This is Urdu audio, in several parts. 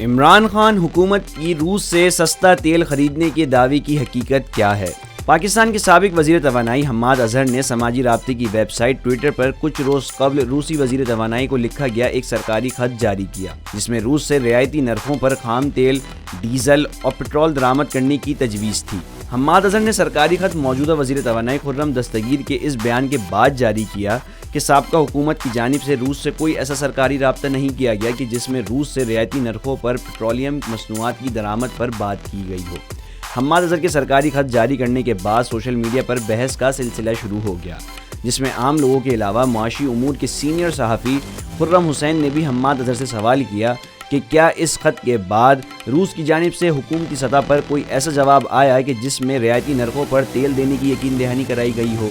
عمران خان حکومت کی روس سے سستا تیل خریدنے کے دعوے کی حقیقت کیا ہے؟ پاکستان کے سابق وزیر توانائی حماد اظہر نے سماجی رابطے کی ویب سائٹ ٹویٹر پر کچھ روز قبل روسی وزیر توانائی کو لکھا گیا ایک سرکاری خط جاری کیا، جس میں روس سے رعایتی نرخوں پر خام تیل، ڈیزل اور پٹرول درآمد کرنے کی تجویز تھی۔ حماد اظہر نے سرکاری خط موجودہ وزیر توانائی خرم دستگیر کے اس بیان کے بعد جاری کیا کہ سابقہ حکومت کی جانب سے روس سے کوئی ایسا سرکاری رابطہ نہیں کیا گیا کہ جس میں روس سے رعایتی نرخوں پر پیٹرولیم مصنوعات کی درآمد پر بات کی گئی ہو۔ حماد اظہر کے سرکاری خط جاری کرنے کے بعد سوشل میڈیا پر بحث کا سلسلہ شروع ہو گیا، جس میں عام لوگوں کے علاوہ معاشی امور کے سینئر صحافی خرم حسین نے بھی حماد اظہر سے سوال کیا کہ کیا اس خط کے بعد روس کی جانب سے حکومتی سطح پر کوئی ایسا جواب آیا ہے کہ جس میں رعایتی نرخوں پر تیل دینے کی یقین دہانی کرائی گئی ہو۔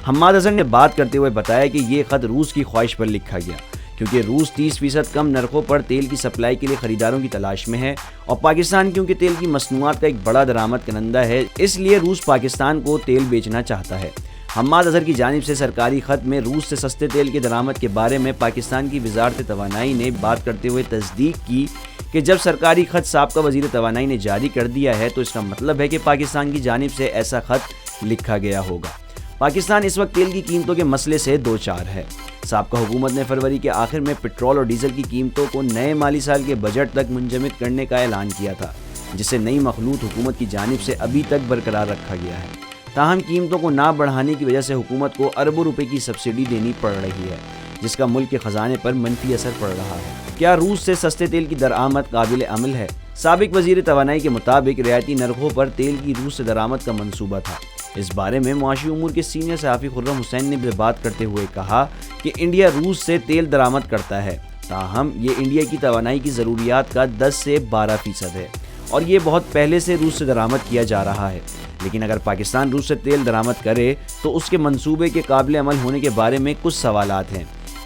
حماد اظہر نے بات کرتے ہوئے بتایا کہ یہ خط روس کی خواہش پر لکھا گیا، کیونکہ روس 30% کم نرخوں پر تیل کی سپلائی کے لیے خریداروں کی تلاش میں ہے، اور پاکستان کیونکہ تیل کی مصنوعات کا ایک بڑا درآمد کنندہ ہے، اس لیے روس پاکستان کو تیل بیچنا چاہتا ہے۔ حماد اظہر کی جانب سے سرکاری خط میں روس سے سستے تیل کے درآمد کے بارے میں پاکستان کی وزارت توانائی نے بات کرتے ہوئے تصدیق کی کہ جب سرکاری خط سابقہ وزیر توانائی نے جاری کر دیا ہے تو اس کا مطلب ہے کہ پاکستان کی جانب سے ایسا خط لکھا گیا ہوگا۔ پاکستان اس وقت تیل کی قیمتوں کے مسئلے سے دوچار ہے۔ سابقہ حکومت نے فروری کے آخر میں پٹرول اور ڈیزل کی قیمتوں کو نئے مالی سال کے بجٹ تک منجمد کرنے کا اعلان کیا تھا، جسے نئی مخلوط حکومت کی جانب سے ابھی تک برقرار رکھا گیا ہے۔ تاہم قیمتوں کو نہ بڑھانے کی وجہ سے حکومت کو اربوں روپے کی سبسڈی دینی پڑ رہی ہے، جس کا ملک کے خزانے پر منفی اثر پڑ رہا ہے۔ کیا روس سے سستے تیل کی درآمد قابل عمل ہے؟ سابق وزیر توانائی کے مطابق رعایتی نرخوں پر تیل کی روس سے درآمد کا منصوبہ تھا۔ اس بارے میں معاشی امور کے سینئر صحافی خرم حسین نے بات کرتے ہوئے کہا کہ انڈیا روس سے تیل درآمد کرتا ہے، تاہم یہ انڈیا کی توانائی کی ضروریات کا 10 سے 12% ہے، اور یہ بہت پہلے سے روس سے درآمد کیا جا رہا ہے۔ لیکن اگر پاکستان روس سے تیل درآمد کرے تو اس کے منصوبے کے قابل عمل ہونے کے بارے میں کچھ سوالات ہیں،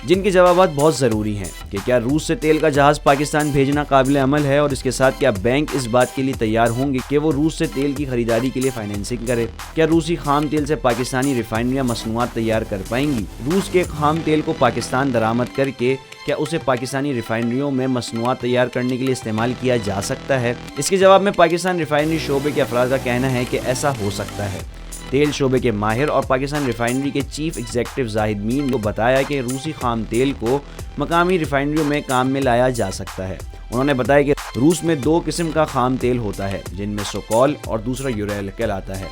جن کے جوابات بہت ضروری ہیں کہ کیا روس سے تیل کا جہاز پاکستان بھیجنا قابل عمل ہے، اور اس کے ساتھ کیا بینک اس بات کے لیے تیار ہوں گے کہ وہ روس سے تیل کی خریداری کے لیے فائنینسنگ کرے؟ کیا روسی خام تیل سے پاکستانی ریفائنریاں مصنوعات تیار کر پائیں گی؟ روس کے خام تیل کو پاکستان درآمد کر کے کیا اسے پاکستانی ریفائنریوں میں مصنوعات تیار کرنے کے لیے استعمال کیا جا سکتا ہے؟ اس کے جواب میں پاکستان ریفائنری شعبے کے افراد کا کہنا ہے کہ ایسا ہو سکتا ہے۔ تیل شعبے کے ماہر اور پاکستان ریفائنری کے چیف ایگزیکٹو زاہد مین کو بتایا کہ روسی خام تیل کو مقامی ریفائنریوں میں کام میں لایا جا سکتا ہے۔ انہوں نے بتایا کہ روس میں 2 قسم کا خام تیل ہوتا ہے، جن میں سوکول اور دوسرا یوریل کہلاتا ہے۔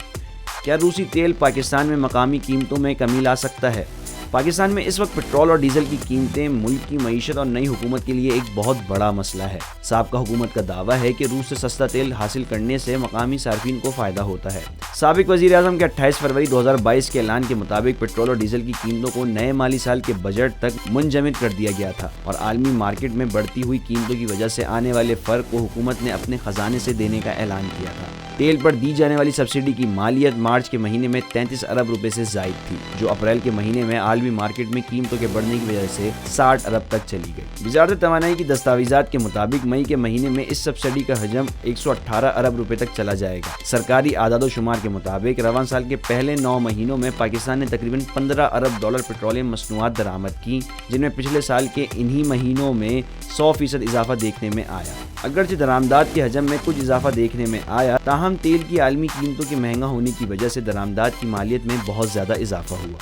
کیا روسی تیل پاکستان میں مقامی قیمتوں میں کمی لا سکتا ہے؟ پاکستان میں اس وقت پٹرول اور ڈیزل کی قیمتیں ملک کی معیشت اور نئی حکومت کے لیے ایک بہت بڑا مسئلہ ہے۔ سابقہ حکومت کا دعویٰ ہے کہ روس سے سستا تیل حاصل کرنے سے مقامی صارفین کو فائدہ ہوتا ہے۔ سابق وزیر اعظم کے 28 فروری 2022 کے اعلان کے مطابق پٹرول اور ڈیزل کی قیمتوں کو نئے مالی سال کے بجٹ تک منجمد کر دیا گیا تھا، اور عالمی مارکیٹ میں بڑھتی ہوئی قیمتوں کی وجہ سے آنے والے فرق کو حکومت نے اپنے خزانے سے دینے کا اعلان کیا تھا۔ تیل پر دی جانے والی سبسڈی کی مالیت مارچ کے مہینے میں 33 ارب روپے سے زائد تھی، جو اپریل کے مہینے میں عالمی مارکیٹ میں قیمتوں کے بڑھنے کی وجہ سے 60 ارب تک چلی گئی۔ وزارت توانائی کی دستاویزات کے مطابق مئی کے مہینے میں اس سبسڈی کا حجم 118 ارب روپے تک چلا جائے گا۔ سرکاری اعداد و شمار کے مطابق رواں سال کے پہلے 9 مہینوں میں پاکستان نے تقریباً 15 ارب ڈالر پیٹرولیم مصنوعات درآمد کی، جن میں پچھلے سال کے انہی مہینوں میں 100% اضافہ دیکھنے میں آیا۔ اگرچہ درآمدات کے حجم میں کچھ اضافہ دیکھنے میں آیا، تاہم تیل کی عالمی قیمتوں کے مہنگا ہونے کی وجہ سے درآمدات کی مالیت میں بہت زیادہ اضافہ ہوا۔